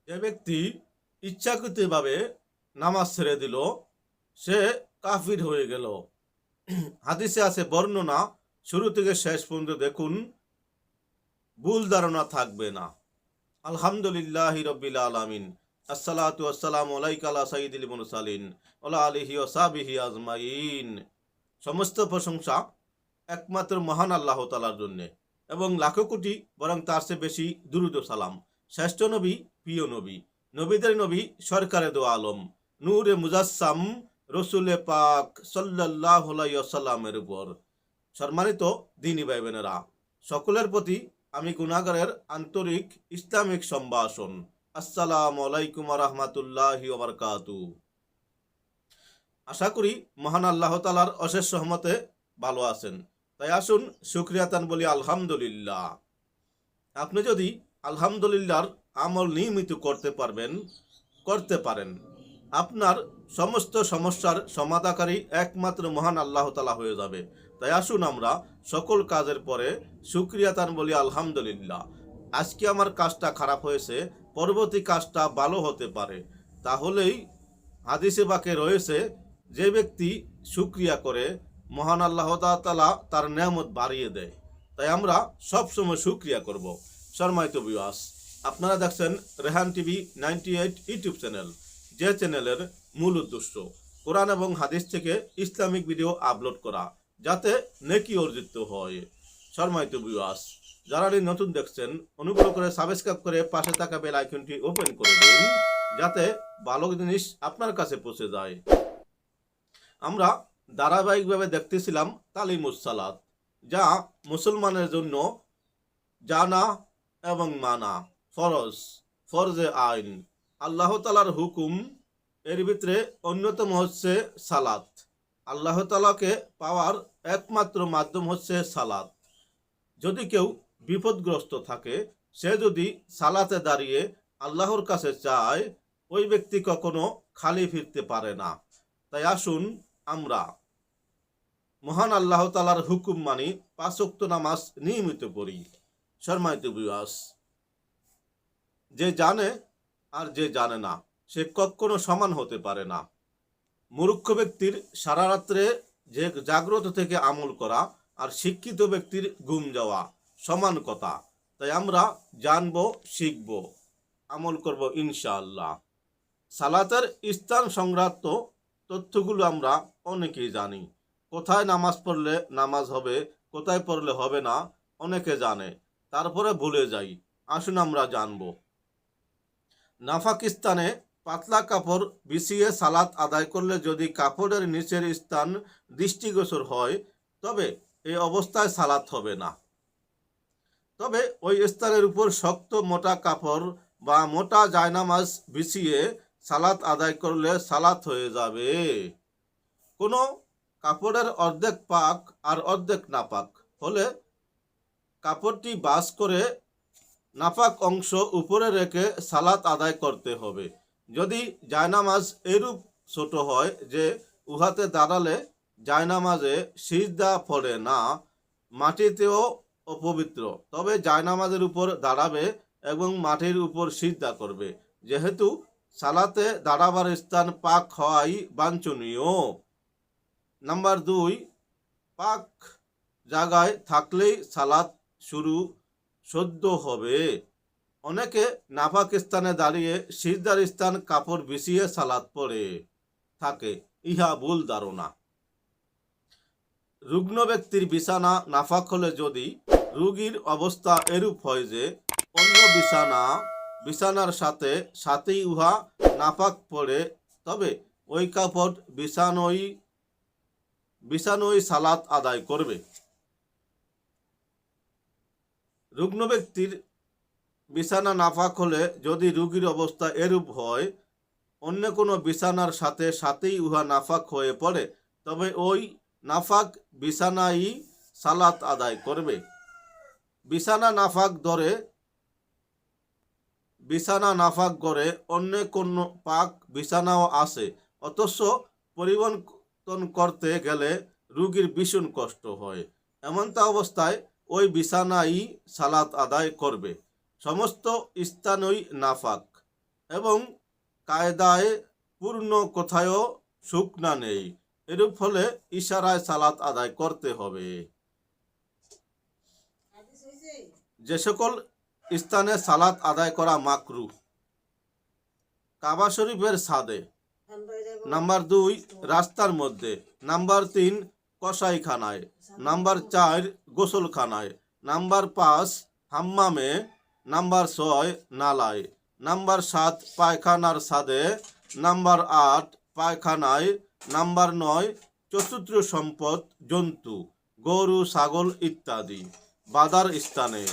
যে ব্যক্তি ইচ্ছাকৃতভাবে নামাজ ছেড়ে দিল সে কাফির হয়ে গেল। হাদিসে আছে বর্ণনা, শুরু থেকে শেষ পর্যন্ত দেখুন, ভুল ধারণা থাকবে না। আলহামদুলিল্লাহি রাব্বিল আলামিন, আসসালাতু ওয়াসসালামু আলাইকা আলা সাইয়্যিদিল মুরসালিন ওয়া আলিহি ওয়া সাহবিহি আজমাইন। সমস্ত প্রশংসা একমাত্র মহান আল্লাহ তাআলার জন্য এবং লাখো কোটি বরং তার চেয়ে বেশি দুরূদ ও সালাম শ্রেষ্ঠ নবী, প্রিয় নবী, নবীদের নবী, সরকারে দো আলম, নূরে মুজাসসাম রসুলে পাক সাল্লাল্লাহু আলাইহি ওয়াসাল্লামের উপর। সম্মানিত দ্বীনী ভাই বোনেরা, সকলের প্রতি আমি গুনাহগারের আন্তরিক ইসলামিক সম্ভাষণ। আসসালামু আলাইকুম ওয়া রাহমাতুল্লাহি ওয়া বারাকাতুহু। আশা করি মহান আল্লাহ তাআলার অশেষ রহমতে ভালো আছেন। তাই আসুন শুকরিয়াতান বলি আলহামদুলিল্লাহ। আপনি যদি আলহামদুলিল্লাহর আমল নিয়মিত করতে পারেন, আপনার সমস্ত সমস্যার সমাধানকারী একমাত্র মহান আল্লাহ তাআলা হয়ে যাবে। তাই আসুন আমরা সকল কাজের পরে শুকরিয়াতান বলি আলহামদুলিল্লাহ। আজকে আমার কাজটা খারাপ হয়েছে, পরবর্তী কাজটা ভালো হতে পারে। তাহলেই হাদিসে পাকে রয়েছে, যে ব্যক্তি শুকরিয়া করে মহান আল্লাহ তাআলা তার নেয়ামত বাড়িয়ে দেয়। তাই আমরা সবসময় শুকরিয়া করব। সম্মানিত ভিউয়ার্স, আপনারা দেখছেন রেহান টিভি 98 ইউটিউব চ্যানেল, যে চ্যানেলের মূল উদ্দেশ্য কোরআন এবং হাদিস থেকে ইসলামিক ভিডিও আপলোড করা, যাতে নেকি অর্জিত হয়। সম্মানিত ভিউয়ার্স, যারা নতুন দেখছেন অনুগ্রহ করে সাবস্ক্রাইব করে পাশে থাকা বেল আইকনটি ওপেন করে দিন, যাতে ভালো জিনিস আপনার কাছে পৌঁছে যায়। আমরা ধারাবাহিকভাবে দেখতেছিলাম তালিমুস সালাত, যা মুসলমানের জন্য জানা এবং মানা ফরজে আইন, আল্লাহ তাআলার হুকুম। এর ভিতরে অন্যতম হচ্ছে সালাত। আল্লাহ তাআলাকে পাওয়ার একমাত্র মাধ্যম হচ্ছে সালাত। যদি কেউ বিপদগ্রস্ত থাকে, সে যদি সালাতে দাঁড়িয়ে আল্লাহর কাছে চায়, ওই ব্যক্তি কখনো খালি ফিরতে পারে না। তাই আসুন আমরা মহান আল্লাহ তাআলার হুকুম মানি, 5 ওয়াক্ত নামাজ নিয়মিত পড়ি। সম্মানিত ভিউয়ার্স, যে জানে আর যে জানে না, সে কখনো সমান হতে পারে না। মূর্খ ব্যক্তির সারা রাত্রে যে জাগ্রত থেকে আমল করা আর শিক্ষিত ব্যক্তির ঘুম যাওয়া সমান কথা। তাই আমরা জানবো, শিখব, আমল করব ইনশাআল্লাহ। সালাতের স্থান সংক্রান্ত তথ্যগুলো আমরা অনেকেই জানি। কোথায় নামাজ পড়লে নামাজ হবে, কোথায় পড়লে হবে না, অনেকে জানে, তারপরে ভুলে যাই। আসুন আমরা জানব। নাফাক স্থানে পাতলা কাপড় বিছিয়ে সালাত আদায় করলে যদি কাপড়ের নিচের স্থান দৃষ্টিগোচর হয়, তবে এই অবস্থায় সালাত হবে না। তবে ওই স্থানের উপর শক্ত মোটা কাপড় বা মোটা জায়নামাজ বিছিয়ে সালাত আদায় করলে সালাত হয়ে যাবে। কোনো কাপড়ের অর্ধেক পাক আর অর্ধেক নাপাক হলে কাপড়টি বাস করে নাপাক অংশ উপরে রেখে সালাত আদায় করতে হবে। যদি জায়নামাজ এরূপ ছোট হয় যে উহাতে দাঁড়ালে জায়নামাজে সিজদা পড়ে না, মাটিতেও অপবিত্র, তবে জায়নামাজের উপর দাঁড়াবে এবং মাটির উপর সিজদা করবে, যেহেতু সালাতে দাঁড়াবার স্থান পাক হওয়াই বাঞ্ছনীয়। নাম্বার 2, পাক জায়গায় থাকলেই সালাত শুরু সদ্য হবে। অনেকে নাপাক স্থানে দাঁড়িয়ে সিজদার স্থান কাপড় বিছিয়ে সালাত পড়ে থাকে, ইহা ভুল ধারণা। রুগ্ন ব্যক্তির বিছানা নাফাক হলে যদি রোগীর অবস্থা এরূপ হয় যে অন্য বিছানার সাথেই উহা নাপাক পড়ে, তবে ওই কাপড় বিছানোই সালাত আদায় করবে। রুগ্ন ব্যক্তির বিছানা নাফাক হলে যদি রোগীর অবস্থা এরূপ হয় অন্য কোনো বিছানার সাথেই উহা নাফাক হয়ে পড়ে, তবে ওই নাফাক বিছানাই সালাত আদায় করবে। বিছানা নাফাক গড়ে অন্য কোনো পাক বিছানাও আছে, অথচ পরিবর্তন করতে গেলে রোগীর ভীষণ কষ্ট হয়। এমনটা অবস্থায় ওই বিছানাই সালাত আদায় করবে। সমস্ত স্থানই নাফাক, এবং কায়দায় পূর্ণ কোথায়ও শুকনা নেই। এরূপ ফলে ইশারায় সালাত আদায় করতে হবে। যে সকল স্থানে সালাত আদায় করা মাকরু: কাবা শরীফের ছাদে, নাম্বার 2 রাস্তার মধ্যে, নাম্বার 3 কসাইখানায়, নাম্বার 4 গোসলখানায়, নাম্বার 5 হাম্মামে, নাম্বার 6 নালায়, নাম্বার 7 পায়খানার ছাদে, নাম্বার 8 পায়খানায়, নাম্বার 9 চতুর্থ সম্পদ জন্তু গরু ছাগল ইত্যাদি বাঁধার স্থানে,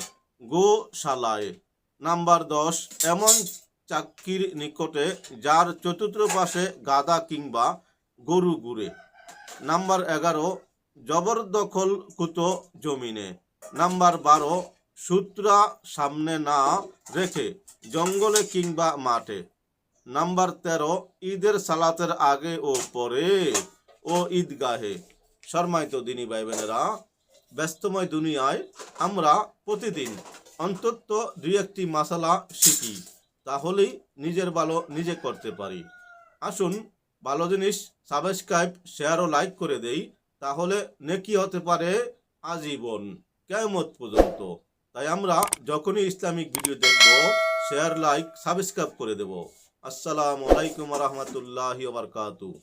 গোশালায়। নাম্বার 10 এমন চাক্কির নিকটে যার চতুর্থপাশে গাদা কিংবা গরু ঘুরে। নাম্বার 11 জবরদখলকৃত জমিনে। নাম্বার 12 সূত্রা সামনে না রেখে জঙ্গলে কিংবা মাঠে। নাম্বার 13 ঈদের সালাতের আগে ও পরে ও ঈদগাহে। সম্মানিত দিনী ভাই বোনেরা, ব্যস্তময় দুনিয়ায় আমরা প্রতিদিন অন্তত 2-1টি মাসালা শিখি, তাহলেই নিজের ভালো নিজে করতে পারি। আসুন ভালো জিনিস সাবস্ক্রাইব, শেয়ার ও লাইক করে দেই, তাহলে নেকি হতে পারে আজীবন, কিয়ামত পর্যন্ত। তাই আমরা যখনই ইসলামিক ভিডিও দেখব, শেয়ার লাইক সাবস্ক্রাইব করে দেব। আসসালামু আলাইকুম ওয়া রাহমাতুল্লাহি ওয়া বারাকাতুহু।